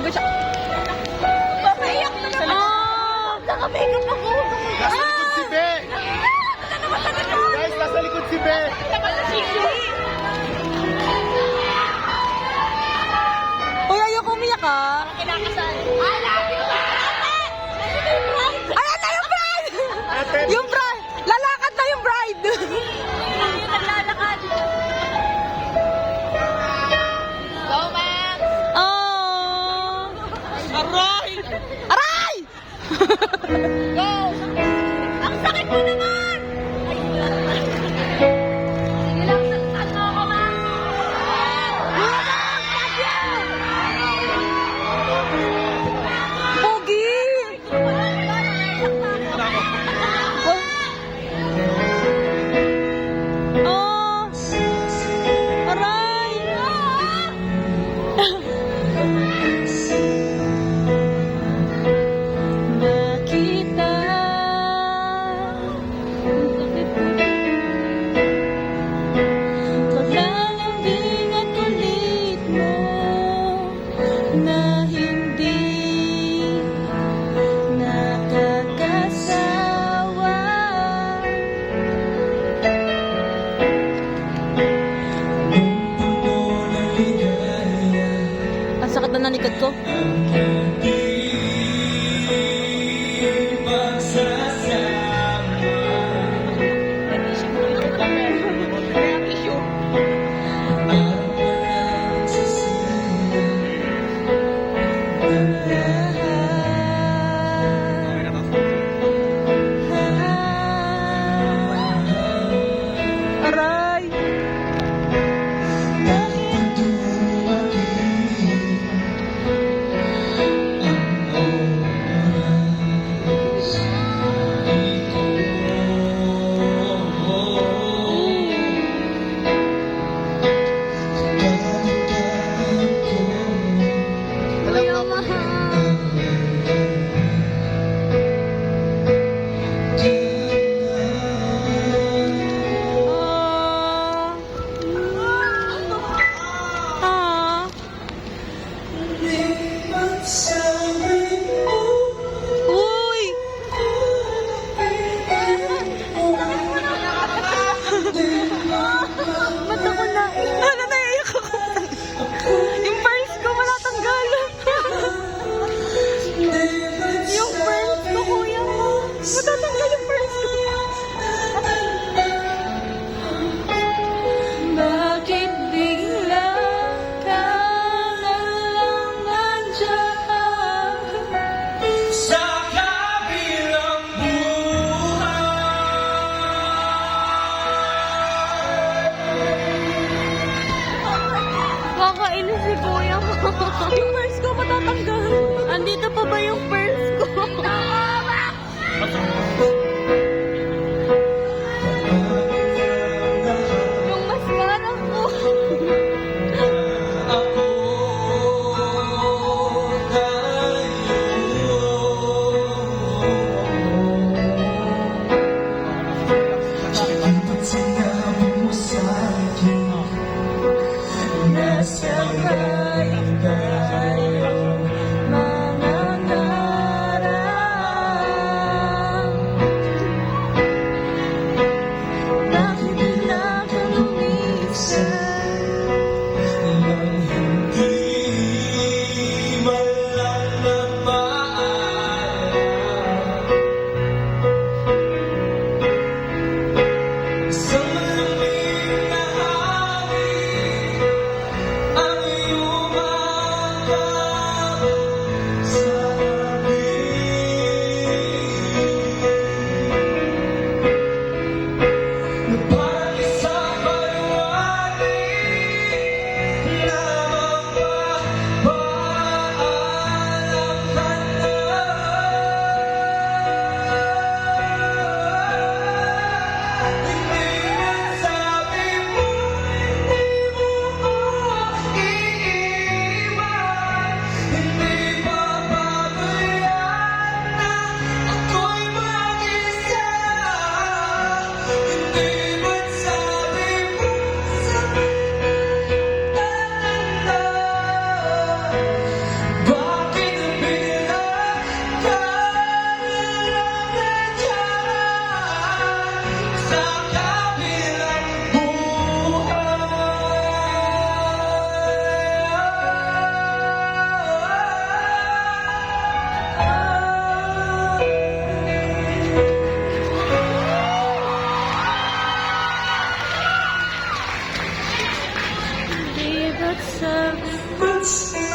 ba siya? Papaiyak na naman. Naka-makeup ako. Nasa likod si Be! Guys, nasa likod si Be! Uy, ayoko umiyak ka. Kinakasal. Ayan na yung bride! Ate, Yung bride! Lalakad na yung bride! Yung naglalakad. Go, Max! Oh! aray! Aray! Go! Ang sakit mo naman! Ay, sige lang, saktan mo ako, Max! Pogi! Oh! Aray! Nakita paglalambing at kulit mo na hindi nakakasawa. Ang sakit na ng likod ko. Aray! Ah. Uy! Ba't ako na? Ano, naiiyak ako. Yung pearls ko matatanggal. Yung pearls ko, kuya mo. Matatanggal yung pearls ko. Bakit bigla ka na lang nandiyan? Sa kabilang Kakainis si kuya mo. Yung pearls ko matatanggal. Andito pa ba yung pearls ko? Yung mascara ko. Nasabay tayong mangangarap. Bakit bigla kang lumisan? nang hindi man lang napaalam. Sa malamig na hangin ang iyong accept.